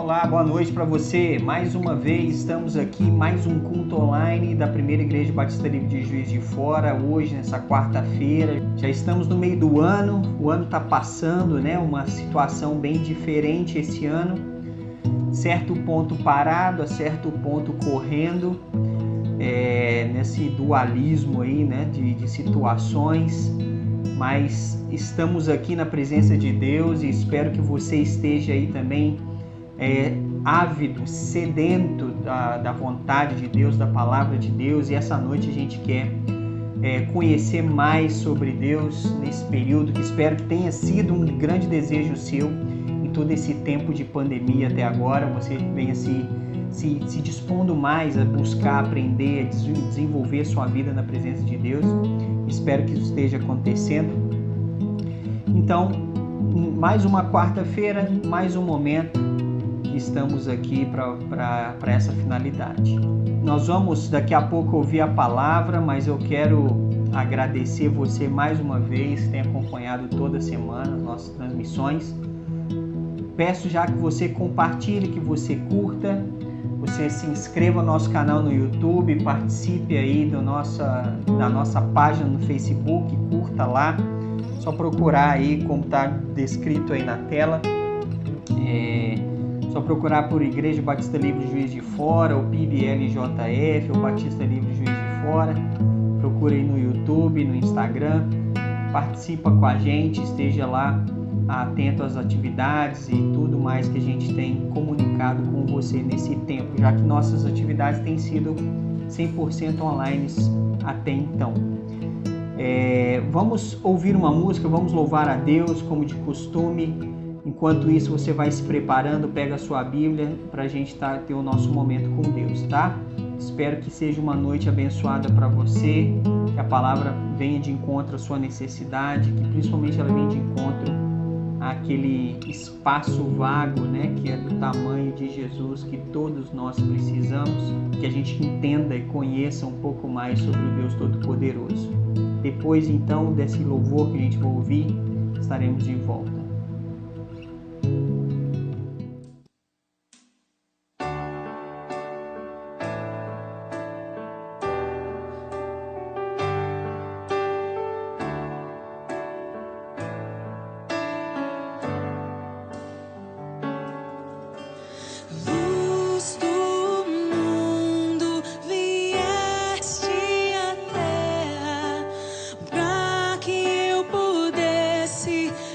Olá, boa noite para você. Mais uma vez estamos aqui, mais um culto online da Primeira Igreja Batista Livre de Juiz de Fora, hoje nessa quarta-feira. Já estamos no meio do ano, o ano está passando, né? Uma situação bem diferente esse ano. Certo ponto parado, a certo ponto correndo, nesse dualismo aí, né? De situações. Mas estamos aqui na presença de Deus e espero que você esteja aí também ávido, sedento da vontade de Deus, da palavra de Deus. E essa noite a gente quer conhecer mais sobre Deus nesse período, que espero que tenha sido um grande desejo seu em todo esse tempo de pandemia até agora. Você venha se dispondo mais a buscar, aprender, a desenvolver sua vida na presença de Deus. Espero que isso esteja acontecendo. Então, mais uma quarta-feira, mais um momento que estamos aqui para essa finalidade. Nós vamos daqui a pouco ouvir a palavra, mas eu quero agradecer você mais uma vez que tem acompanhado toda semana as nossas transmissões. Peço já que você compartilhe, que você curta, você se inscreva no nosso canal no YouTube, participe aí da nossa página no Facebook, curta lá. Só procurar aí como está descrito aí na tela. Só procurar por Igreja Batista Livre de Juiz de Fora, ou PIBLJF, ou Batista Livre de Juiz de Fora. Procure aí no YouTube, no Instagram. Participa com a gente, esteja lá atento às atividades e tudo mais que a gente tem comunicado com você nesse tempo, já que nossas atividades têm sido 100% online até então. Vamos ouvir uma música, vamos louvar a Deus como de costume. Enquanto isso, você vai se preparando, pega a sua Bíblia para a gente ter o nosso momento com Deus, tá? Espero que seja uma noite abençoada para você, que a palavra venha de encontro à sua necessidade, que principalmente ela venha de encontro àquele espaço vago, né, que é do tamanho de Jesus, que todos nós precisamos, que a gente entenda e conheça um pouco mais sobre o Deus Todo-Poderoso. Depois, então, desse louvor que a gente vai ouvir, estaremos de volta.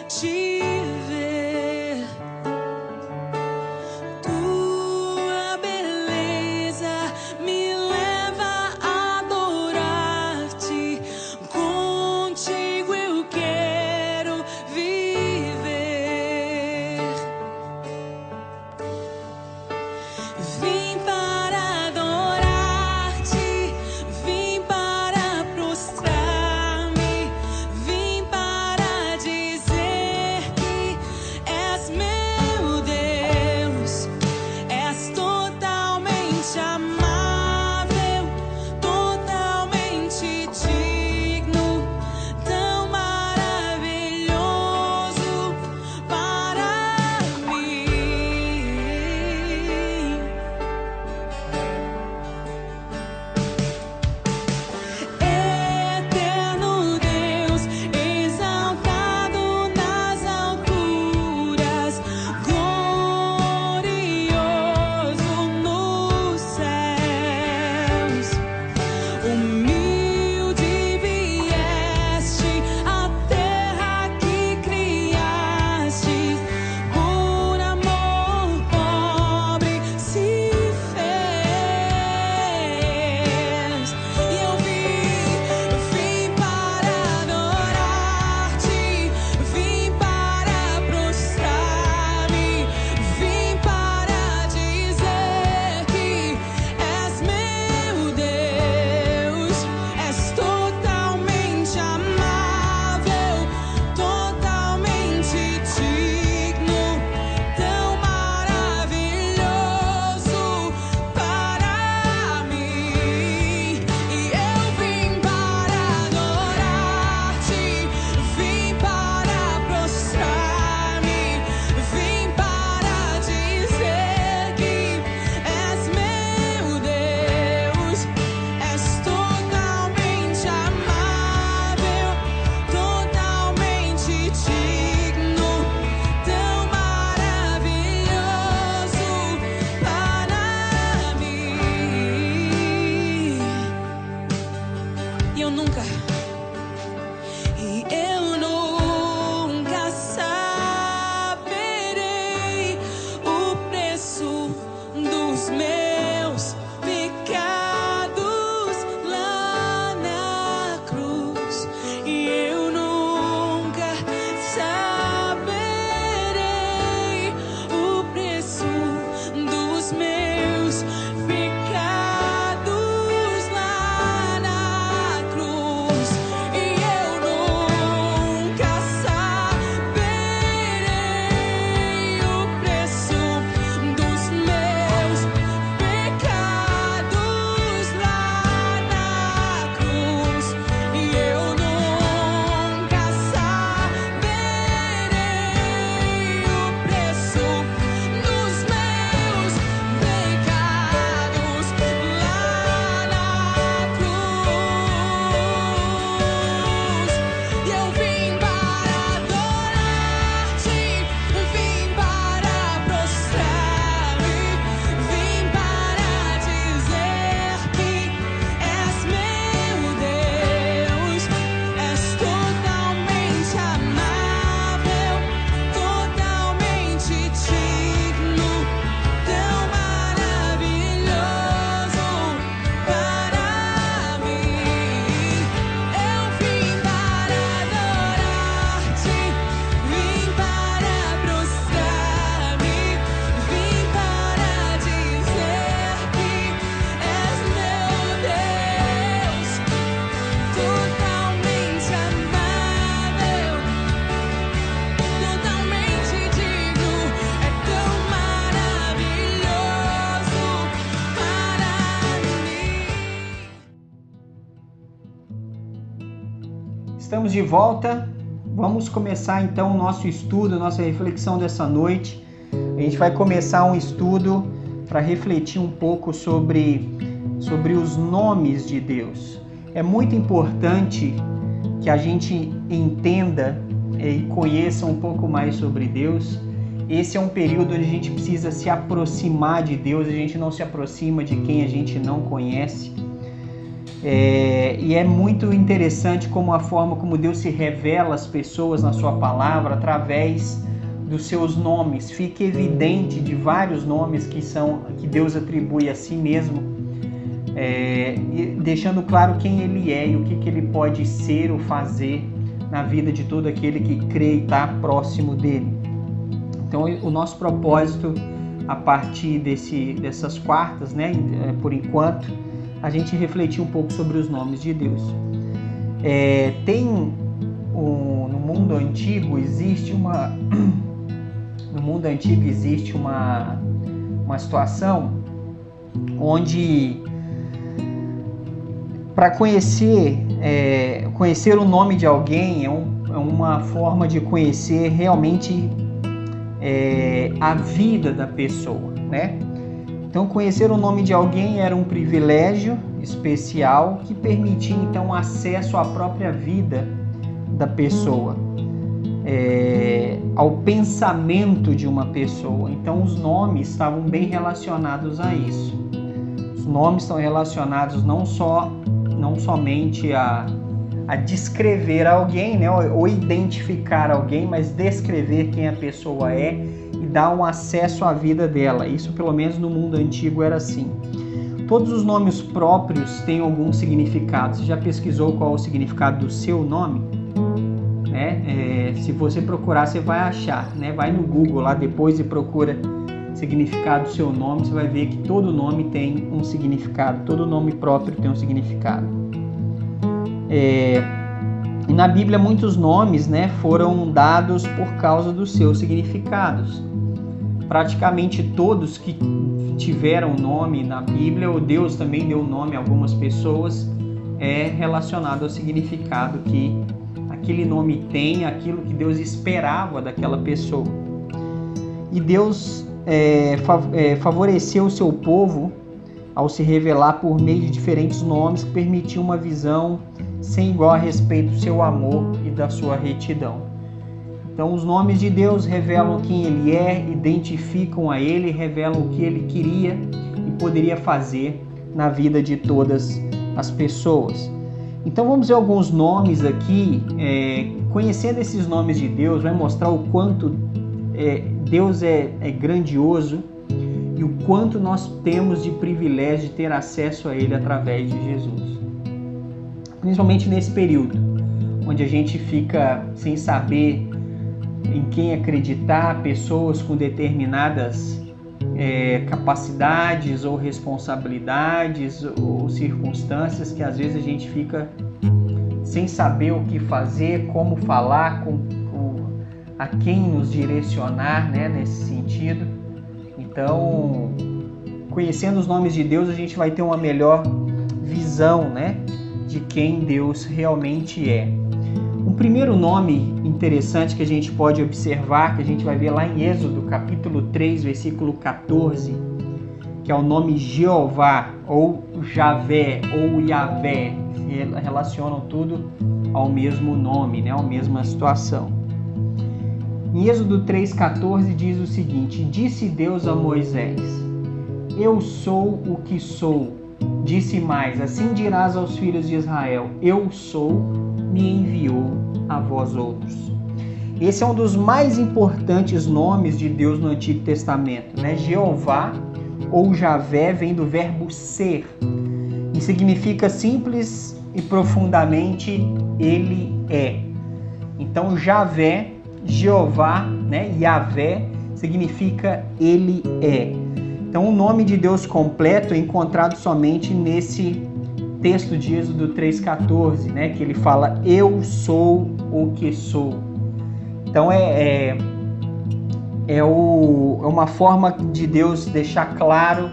Te Estamos de volta. Vamos começar então o nosso estudo, nossa reflexão dessa noite. A gente vai começar um estudo para refletir um pouco sobre os nomes de Deus. É muito importante que a gente entenda e conheça um pouco mais sobre Deus. Esse é um período onde a gente precisa se aproximar de Deus, a gente não se aproxima de quem a gente não conhece. E é muito interessante como a forma como Deus se revela às pessoas na sua palavra através dos seus nomes. Fica evidente de vários nomes que Deus atribui a si mesmo, deixando claro quem Ele é e o que Ele pode ser ou fazer na vida de todo aquele que crê e está próximo dele. Então, o nosso propósito, a partir dessas quartas, por enquanto, a gente refletir um pouco sobre os nomes de Deus. No mundo antigo existe uma situação onde, para conhecer o nome de alguém é uma forma de conhecer realmente a vida da pessoa, né? Então, conhecer o nome de alguém era um privilégio especial que permitia, então, acesso à própria vida da pessoa, ao pensamento de uma pessoa. Então, os nomes estavam bem relacionados a isso. Os nomes estão relacionados não somente a descrever alguém, né, ou identificar alguém, mas descrever quem a pessoa é e dar um acesso à vida dela. Isso, pelo menos no mundo antigo, era assim. Todos os nomes próprios têm algum significado. Você já pesquisou qual é o significado do seu nome? Se você procurar, você vai achar, né? Vai no Google lá depois e procura significado do seu nome. Você vai ver que todo nome tem um significado. Todo nome próprio tem um significado. E na Bíblia, muitos nomes, né, foram dados por causa dos seus significados. Praticamente todos que tiveram nome na Bíblia, ou Deus também deu nome a algumas pessoas, é relacionado ao significado que aquele nome tem, aquilo que Deus esperava daquela pessoa. E Deus favoreceu o seu povo ao se revelar por meio de diferentes nomes que permitiam uma visão sem igual a respeito do seu amor e da sua retidão. Então, os nomes de Deus revelam quem Ele é, identificam a Ele, revelam o que Ele queria e poderia fazer na vida de todas as pessoas. Então, vamos ver alguns nomes aqui. Conhecendo esses nomes de Deus, vai mostrar o quanto Deus é grandioso e o quanto nós temos de privilégio de ter acesso a Ele através de Jesus. Principalmente nesse período, onde a gente fica sem saber em quem acreditar, pessoas com determinadas capacidades ou responsabilidades ou circunstâncias que às vezes a gente fica sem saber o que fazer, como falar, a quem nos direcionar, né, nesse sentido. Então, conhecendo os nomes de Deus, a gente vai ter uma melhor visão, né, de quem Deus realmente é. Um primeiro nome interessante que a gente pode observar, que a gente vai ver lá em Êxodo, capítulo 3, versículo 14, que é o nome Jeová, ou Javé, ou Yavé, relacionam tudo ao mesmo nome, né, à mesma situação. Em Êxodo 3,14 diz o seguinte: disse Deus a Moisés: eu sou o que sou. Disse mais: assim dirás aos filhos de Israel: eu sou, me enviou a vós outros. Esse é um dos mais importantes nomes de Deus no Antigo Testamento, né? Jeová ou Javé vem do verbo ser e significa simples e profundamente Ele é. Então Javé, Jeová, né? Yavé significa Ele é. Então o nome de Deus completo é encontrado somente nesse texto de Êxodo 3,14, né? Que ele fala: eu sou o que sou. Então é uma forma de Deus deixar claro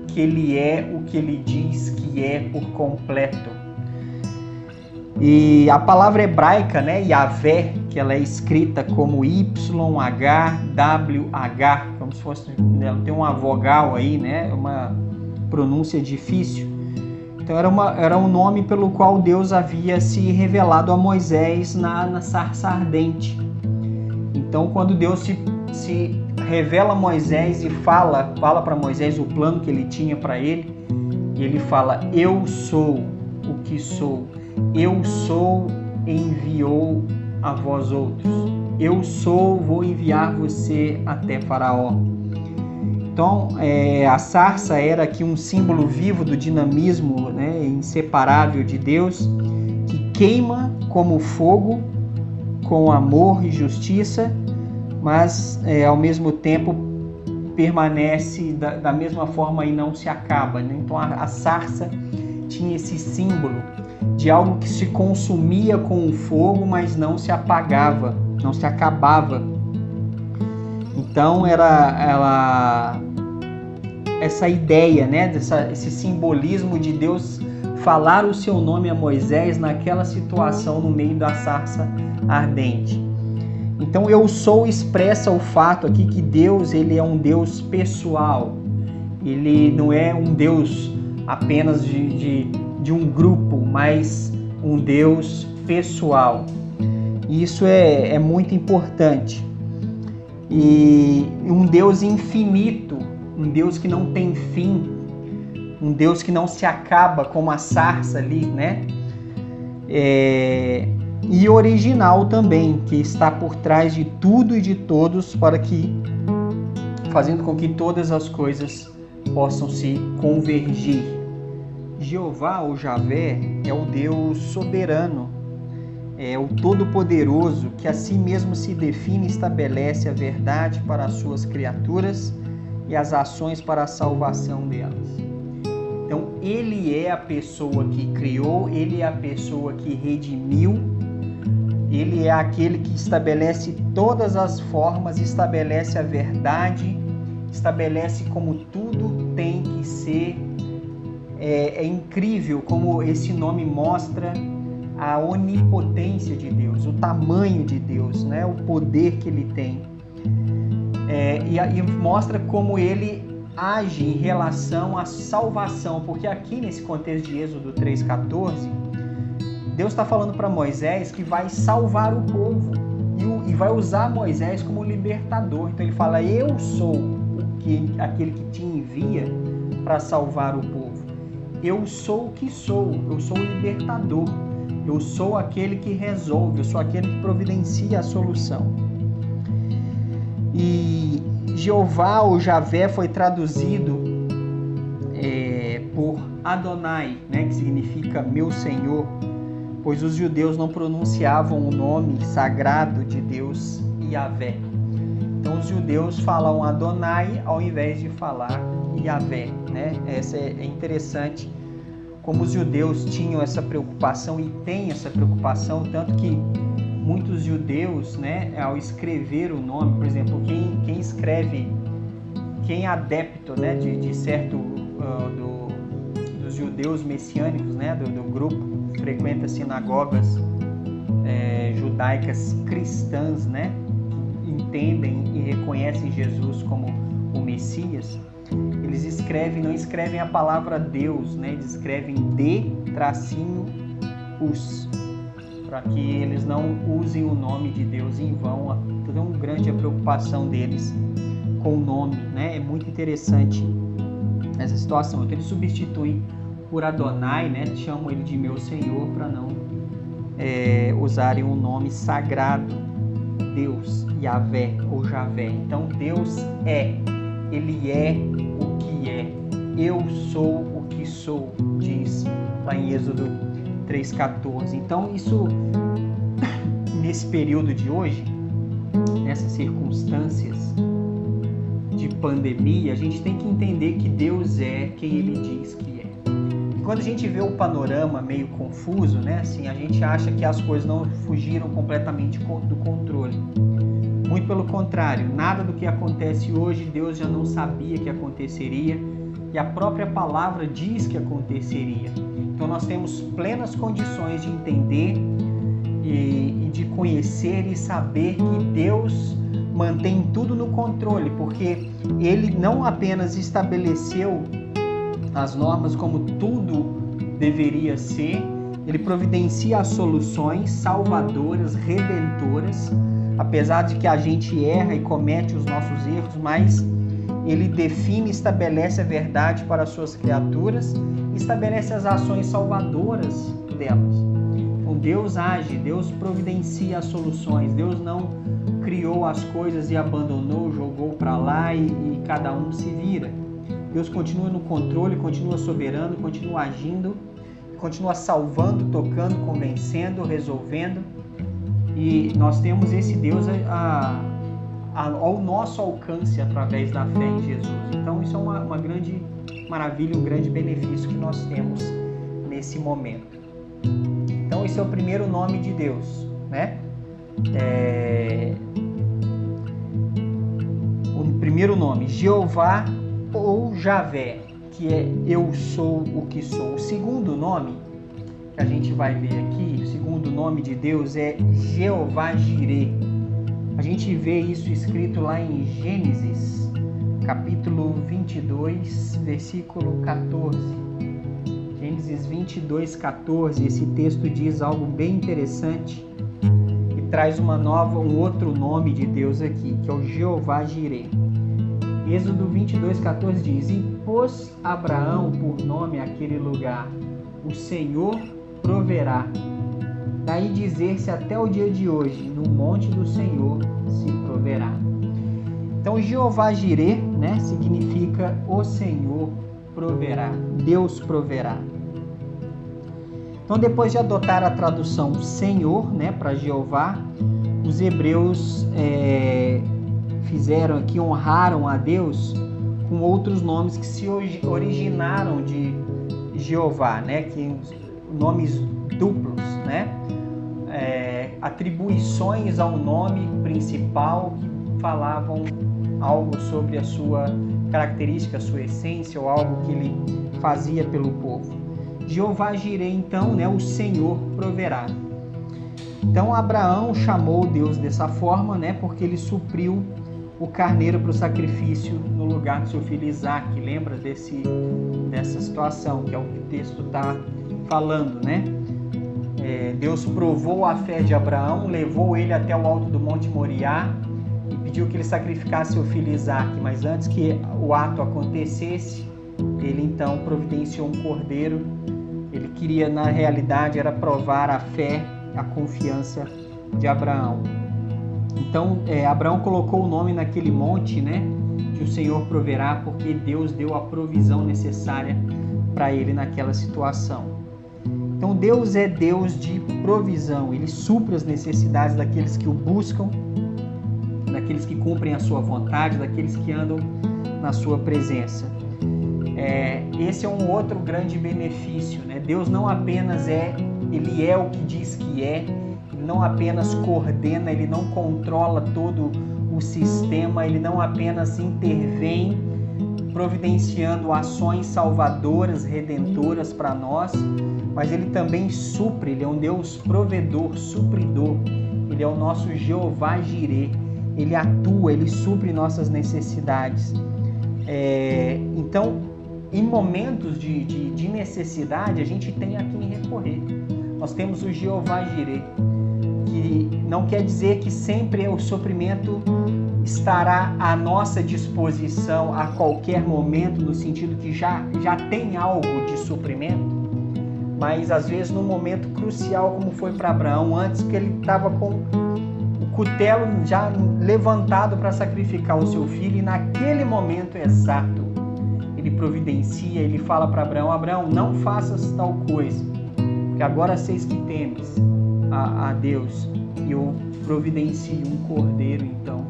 que Ele é o que Ele diz que é por completo. E a palavra hebraica, né, Yahvé, que ela é escrita como YHWH, como se fosse, tem uma vogal aí, né, uma pronúncia difícil. Então era um nome pelo qual Deus havia se revelado a Moisés na sarça ardente. Então, quando Deus se revela a Moisés e fala para Moisés o plano que ele tinha para ele, e ele fala: eu sou o que sou, eu sou, enviou a vós outros, eu sou, vou enviar você até Faraó. Então, a sarça era aqui um símbolo vivo do dinamismo, né, inseparável de Deus, que queima como fogo, com amor e justiça, mas ao mesmo tempo permanece da mesma forma e não se acaba, né? Então a sarça tinha esse símbolo de algo que se consumia com o fogo, mas não se apagava, não se acabava. Então essa ideia, né, esse simbolismo de Deus falar o seu nome a Moisés naquela situação no meio da sarça ardente. Então, eu sou expressa o fato aqui que Deus, ele é um Deus pessoal. Ele não é um Deus apenas de um grupo, mas um Deus pessoal. E isso é muito importante. E um Deus infinito, um Deus que não tem fim, um Deus que não se acaba como a sarça ali, né? E original também, que está por trás de tudo e de todos, fazendo com que todas as coisas possam se convergir. Jeová ou Javé é o Deus soberano, é o Todo-Poderoso, que a si mesmo se define e estabelece a verdade para as suas criaturas e as ações para a salvação delas. Então, ele é a pessoa que criou, ele é a pessoa que redimiu, ele é aquele que estabelece todas as formas, estabelece a verdade, estabelece como tudo tem que ser. É incrível como esse nome mostra a onipotência de Deus, o tamanho de Deus, né? O poder que ele tem. E mostra como ele age em relação à salvação, porque aqui nesse contexto de Êxodo 3,14, Deus está falando para Moisés que vai salvar o povo e vai usar Moisés como libertador. Então ele fala: eu sou aquele que te envia para salvar o povo. Eu sou o que sou, eu sou o libertador, eu sou aquele que resolve, eu sou aquele que providencia a solução. E Jeová ou Javé foi traduzido por Adonai, né, que significa meu Senhor, pois os judeus não pronunciavam o nome sagrado de Deus, Yahvé. Então os judeus falam Adonai ao invés de falar Yahvé, né? Essa é interessante como os judeus tinham essa preocupação e têm essa preocupação, tanto que muitos judeus, né, ao escrever o nome, por exemplo, quem escreve, quem é adepto, né, de certo dos judeus messiânicos, né, do grupo, frequenta sinagogas judaicas cristãs, né, entendem e reconhecem Jesus como o Messias, eles não escrevem a palavra Deus, né, eles escrevem D-us, para que eles não usem o nome de Deus em vão. Tão grande a preocupação deles com o nome, né? É muito interessante essa situação. Então eles substituem por Adonai, né? Chamam ele de meu Senhor para não usarem um nome sagrado, Deus, Yahvé ou Javé. Então Deus ele é o que é. Eu sou o que sou, diz lá em Êxodo 3,14. Então isso, nesse período de hoje, nessas circunstâncias de pandemia, a gente tem que entender que Deus é quem Ele diz que é. E quando a gente vê o panorama meio confuso, né, assim, a gente acha que as coisas não fugiram completamente do controle. Muito pelo contrário, nada do que acontece hoje Deus já não sabia que aconteceria. e a própria palavra diz que aconteceria. Então nós temos plenas condições de entender e de conhecer e saber que Deus mantém tudo no controle, porque Ele não apenas estabeleceu as normas como tudo deveria ser, Ele providencia as soluções salvadoras, redentoras, apesar de que a gente erra e comete os nossos erros, mas Ele define e estabelece a verdade para as suas criaturas e estabelece as ações salvadoras delas. Então Deus age, Deus providencia as soluções, Deus não criou as coisas e abandonou, jogou para lá e cada um se vira. Deus continua no controle, continua soberano, continua agindo, continua salvando, tocando, convencendo, resolvendo. E nós temos esse Deus ao nosso alcance através da fé em Jesus. Então isso é uma grande maravilha, um grande benefício que nós temos nesse momento. Então esse é o primeiro nome de Deus, né? O primeiro nome, Jeová ou Javé, que é eu sou o que sou. O segundo nome que a gente vai ler aqui, o segundo nome de Deus é Jeová Jirê. A gente vê isso escrito lá em Gênesis, capítulo 22, versículo 14. Gênesis 22, 14, esse texto diz algo bem interessante e traz um outro nome de Deus aqui, que é o Jeová Jirê. Êxodo 22, 14 diz: E pôs Abraão por nome aquele lugar, o Senhor proverá. Daí dizer-se até o dia de hoje, no monte do Senhor se proverá. Então Jeová Jirê, né, significa o Senhor proverá, Deus proverá. Então depois de adotar a tradução Senhor, né, para Jeová, os hebreus fizeram aqui, honraram a Deus com outros nomes que se originaram de Jeová, né, que nomes duplos, né, atribuições ao nome principal que falavam algo sobre a sua característica, a sua essência ou algo que ele fazia pelo povo. Jeová Jirê, então, né, o Senhor proverá. Então Abraão chamou Deus dessa forma, né, porque ele supriu o carneiro para o sacrifício no lugar do seu filho Isaque. Lembra dessa situação, que é o que o texto está falando, né? Deus provou a fé de Abraão, levou ele até o alto do Monte Moriá e pediu que ele sacrificasse seu filho Isaque. Mas antes que o ato acontecesse, ele então providenciou um cordeiro. Ele queria, na realidade, era provar a fé, a confiança de Abraão. Então, Abraão colocou o nome naquele monte, né, que o Senhor proverá, porque Deus deu a provisão necessária para ele naquela situação. Então, Deus é Deus de provisão. Ele supre as necessidades daqueles que o buscam, daqueles que cumprem a sua vontade, daqueles que andam na sua presença. Esse é um outro grande benefício, né? Deus não apenas Ele é o que diz que é, Ele não apenas coordena, Ele não controla todo o sistema, Ele não apenas intervém providenciando ações salvadoras, redentoras para nós, mas Ele também supre. Ele é um Deus provedor, supridor. Ele é o nosso Jeová Jirê. Ele atua, Ele supre nossas necessidades. Então, em momentos de necessidade, a gente tem a quem recorrer. Nós temos o Jeová Jirê, que não quer dizer que sempre o suprimento estará à nossa disposição a qualquer momento, no sentido que já tem algo de suprimento, mas às vezes num momento crucial, como foi para Abraão, antes que ele estava com o cutelo já levantado para sacrificar o seu filho, e naquele momento exato ele providencia, ele fala para Abraão: Abraão, não faças tal coisa, porque agora seis que temes a Deus, e eu providencio um cordeiro então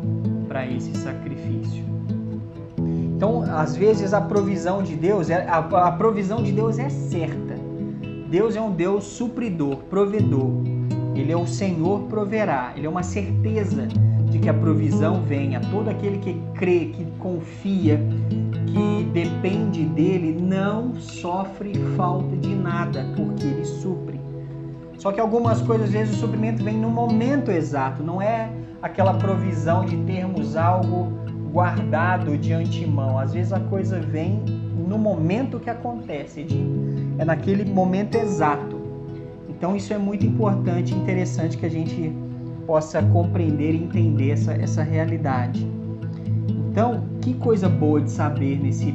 para esse sacrifício. Então, às vezes a provisão de Deus é certa. Deus é um Deus supridor, provedor. Ele é o Senhor proverá. Ele é uma certeza de que a provisão venha. Todo aquele que crê, que confia, que depende dele não sofre falta de nada, porque ele supre. Só que algumas coisas, às vezes, o suprimento vem no momento exato, não é aquela provisão de termos algo guardado de antemão. Às vezes a coisa vem no momento que acontece, é naquele momento exato. Então isso é muito importante e interessante que a gente possa compreender e entender essa realidade. Então, que coisa boa de saber nesse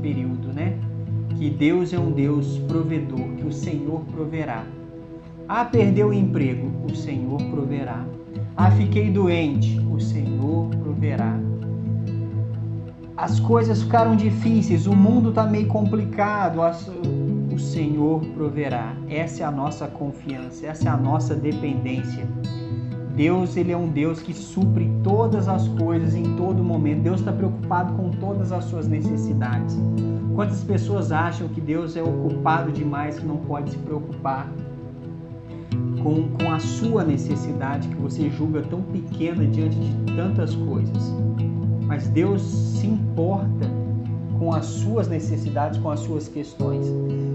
período, né? Que Deus é um Deus provedor, que o Senhor proverá. Ah, perdeu o emprego, o Senhor proverá. Ah, fiquei doente, o Senhor proverá. As coisas ficaram difíceis, o mundo está meio complicado, o Senhor proverá. Essa é a nossa confiança, essa é a nossa dependência. Deus, ele é um Deus que supre todas as coisas em todo momento. Deus está preocupado com todas as suas necessidades. Quantas pessoas acham que Deus é ocupado demais, que não pode se preocupar com a sua necessidade, que você julga tão pequena diante de tantas coisas? Mas Deus se importa com as suas necessidades, com as suas questões.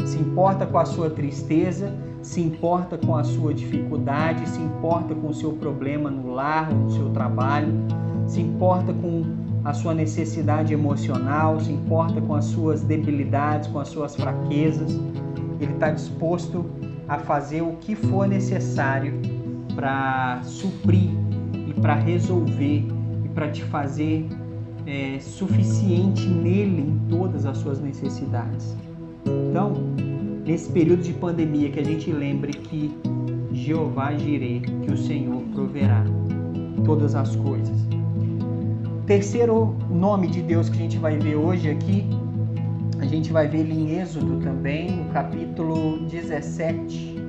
Se importa com a sua tristeza, se importa com a sua dificuldade, se importa com o seu problema no lar ou no seu trabalho, se importa com a sua necessidade emocional, se importa com as suas debilidades, com as suas fraquezas. Ele está disposto a fazer o que for necessário para suprir e para resolver e para te fazer suficiente nele em todas as suas necessidades. Então, nesse período de pandemia, que a gente lembre que Jeová Jireh, que o Senhor proverá todas as coisas. O terceiro nome de Deus que a gente vai ver hoje aqui, a gente vai ver ele em Êxodo também, no capítulo 17.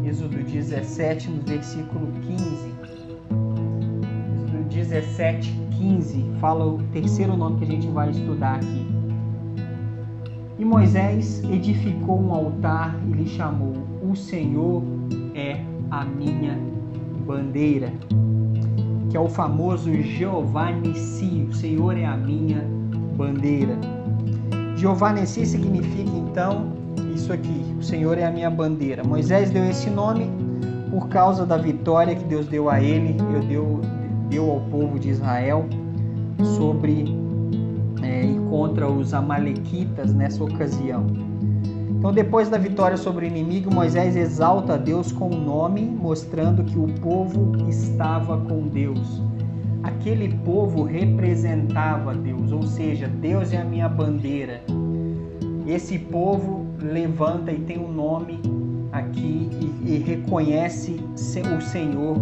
Êxodo 17, no versículo 15. Êxodo 17, 15, fala o terceiro nome que a gente vai estudar aqui. E Moisés edificou um altar e lhe chamou: O Senhor é a minha bandeira, que é o famoso Jeová Nissi. O Senhor é a minha bandeira. Jeová Nissi significa então isso aqui: o Senhor é a minha bandeira. Moisés deu esse nome por causa da vitória que Deus deu a ele, deu ao povo de Israel contra os amalequitas nessa ocasião. Então, depois da vitória sobre o inimigo, Moisés exalta a Deus com o nome, mostrando que o povo estava com Deus. Aquele povo representava Deus, ou seja, Deus é a minha bandeira. Esse povo levanta e tem um nome aqui e reconhece o Senhor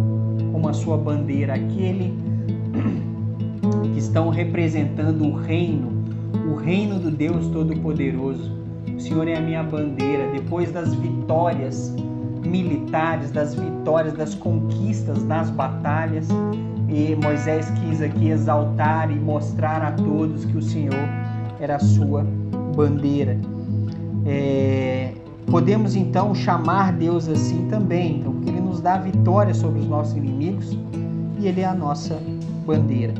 como a sua bandeira. Aquele que estão representando o reino do Deus Todo-Poderoso. O Senhor é a minha bandeira. Depois das vitórias militares, das vitórias, das conquistas, das batalhas, e Moisés quis aqui exaltar e mostrar a todos que o Senhor era a sua bandeira. Podemos então chamar Deus assim também, então, porque Ele nos dá vitória sobre os nossos inimigos e Ele é a nossa bandeira.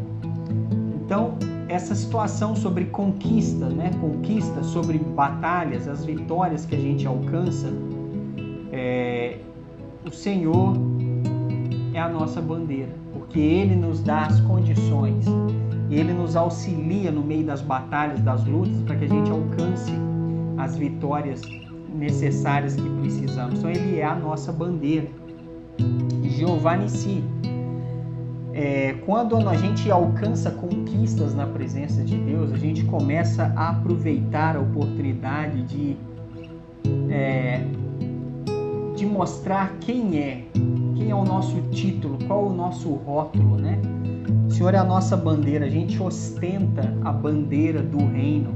Então, essa situação sobre conquista, conquista sobre batalhas, as vitórias que a gente alcança, o Senhor é a nossa bandeira, porque Ele nos dá as condições, Ele nos auxilia no meio das batalhas, das lutas, para que a gente alcance as vitórias necessárias que precisamos. Então, Ele é a nossa bandeira. Jeová Nissi. Quando a gente alcança conquistas na presença de Deus, a gente começa a aproveitar a oportunidade de mostrar quem é o nosso título, qual o nosso rótulo, né? O Senhor é a nossa bandeira, a gente ostenta a bandeira do reino.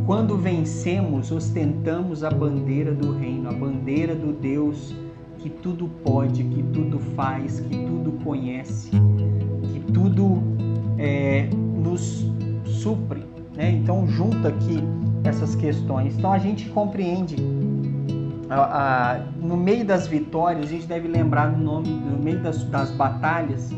Quando vencemos, ostentamos a bandeira do reino, a bandeira do Deus que tudo pode, que tudo faz, que tudo conhece, que tudo nos supre, né? Então, junta aqui essas questões. Então, a gente compreende, no meio das vitórias, a gente deve lembrar no meio das batalhas,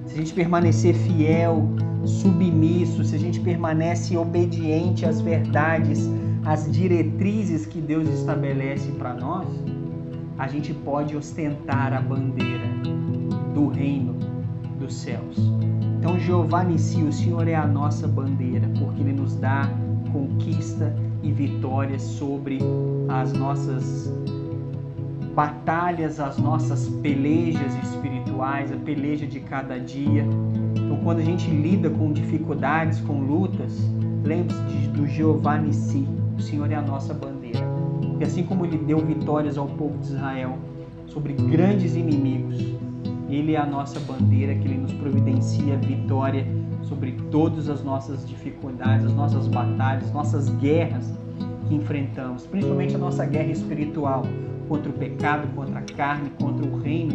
se a gente permanecer fiel, submisso, se a gente permanece obediente às verdades, às diretrizes que Deus estabelece para nós, a gente pode ostentar a bandeira do reino dos céus. Então, Jeová Nissi, o Senhor é a nossa bandeira, porque Ele nos dá conquista e vitória sobre as nossas batalhas, as nossas pelejas espirituais, a peleja de cada dia. Então, quando a gente lida com dificuldades, com lutas, lembre-se do Jeová Nissi, o Senhor é a nossa bandeira. E assim como Ele deu vitórias ao povo de Israel sobre grandes inimigos, Ele é a nossa bandeira, que Ele nos providencia vitória sobre todas as nossas dificuldades, as nossas batalhas, as nossas guerras que enfrentamos, principalmente a nossa guerra espiritual contra o pecado, contra a carne, contra o reino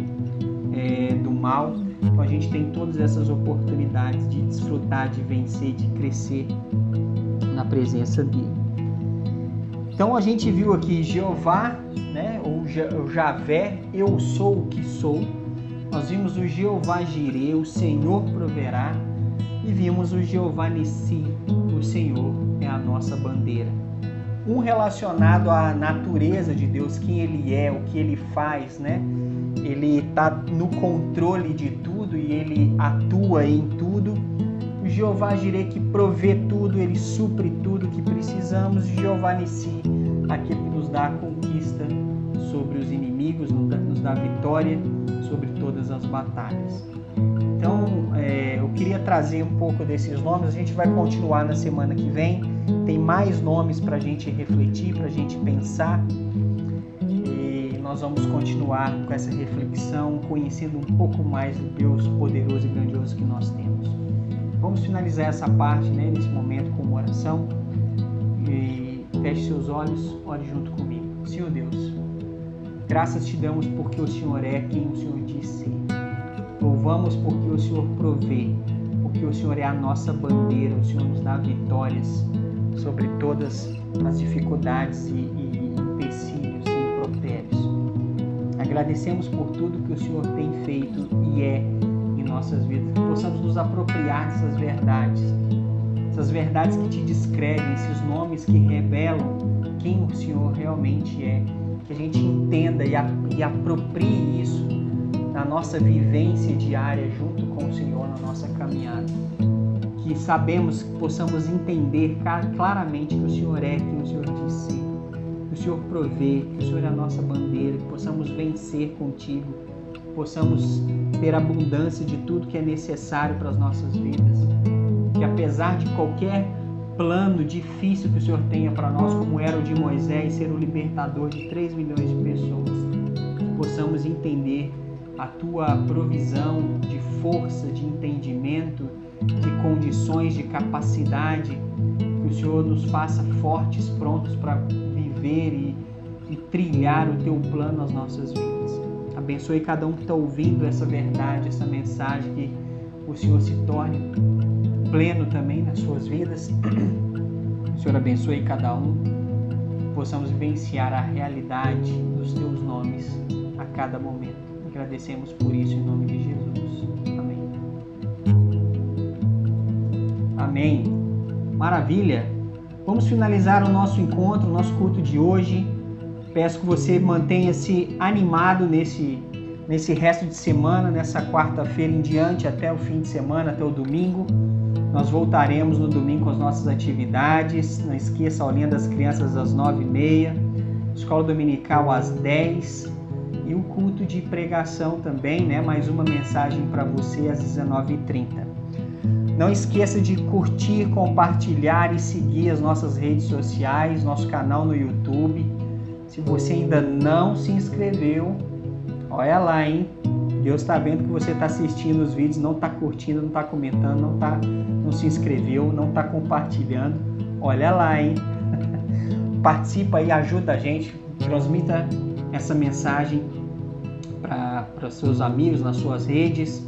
do mal. Então a gente tem todas essas oportunidades de desfrutar, de vencer, de crescer na presença dele. Então a gente viu aqui Jeová, né, ou Javé, eu sou o que sou. Nós vimos o Jeová Jireh, o Senhor proverá, e vimos o Jeová Nissi, o Senhor é a nossa bandeira. Um relacionado à natureza de Deus, quem Ele é, o que Ele faz, né? Ele está no controle de tudo e Ele atua em tudo. O Jeová Jireh, que provê tudo, Ele supre tudo que precisamos. O Jeová Nissi, aquele que nos dá a conquista sobre os inimigos, nos dá vitória sobre todas as batalhas. Então, eu queria trazer um pouco desses nomes. A gente vai continuar na semana que vem. Tem mais nomes para a gente refletir, para a gente pensar. E nós vamos continuar com essa reflexão, conhecendo um pouco mais do Deus poderoso e grandioso que nós temos. Vamos finalizar essa parte, né, nesse momento, com uma oração. E feche seus olhos, ore junto comigo. Senhor Deus, graças te damos porque o Senhor é quem o Senhor diz ser. Louvamos porque o Senhor provê, porque o Senhor é a nossa bandeira, o Senhor nos dá vitórias sobre todas as dificuldades e empecilhos e impropérios. Agradecemos por tudo que o Senhor tem feito e é em nossas vidas, que possamos nos apropriar dessas verdades que te descrevem, esses nomes que revelam quem o Senhor realmente é, que a gente entenda e aproprie isso na nossa vivência diária junto com o Senhor, na nossa caminhada. Que sabemos, que possamos entender claramente que o Senhor é quem o Senhor diz ser, que o Senhor provê, que o Senhor é a nossa bandeira, que possamos vencer contigo, que possamos ter abundância de tudo que é necessário para as nossas vidas, que apesar de qualquer plano difícil que o Senhor tenha para nós, como era o de Moisés, ser o libertador de 3 milhões de pessoas, que possamos entender a tua provisão de força, de entendimento, de condições, de capacidade, que o Senhor nos faça fortes, prontos para viver e trilhar o teu plano nas nossas vidas. Abençoe cada um que está ouvindo essa verdade, essa mensagem, que o Senhor se torne pleno também nas suas vidas. O Senhor abençoe cada um, que possamos vivenciar a realidade dos teus nomes a cada momento. Agradecemos por isso em nome de Jesus. Amém. Amém. Maravilha. Vamos finalizar o nosso encontro, o nosso culto de hoje. Peço que você mantenha-se animado nesse resto de semana, nessa quarta-feira em diante, até o fim de semana, até o domingo. Nós voltaremos no domingo com as nossas atividades. Não esqueça a aulinha das crianças às 9h30, escola dominical às 10h e o culto de pregação também, né? Mais uma mensagem para você às 19h30. Não esqueça de curtir, compartilhar e seguir as nossas redes sociais, nosso canal no YouTube. Se você ainda não se inscreveu, olha lá, hein? Deus está vendo que você está assistindo os vídeos, não está curtindo, não está comentando, não se inscreveu, não está compartilhando. Olha lá, hein? Participa aí, ajuda a gente, transmita essa mensagem para seus amigos nas suas redes.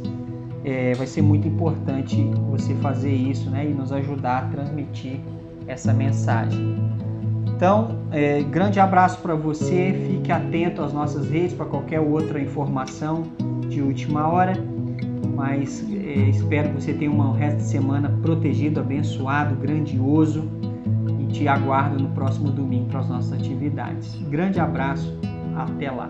Vai ser muito importante você fazer isso, né? E nos ajudar a transmitir essa mensagem. Então, grande abraço para você, fique atento às nossas redes para qualquer outra informação de última hora mas espero que você tenha um resto de semana protegido, abençoado, grandioso, e te aguardo no próximo domingo para as nossas atividades. Grande abraço, até lá!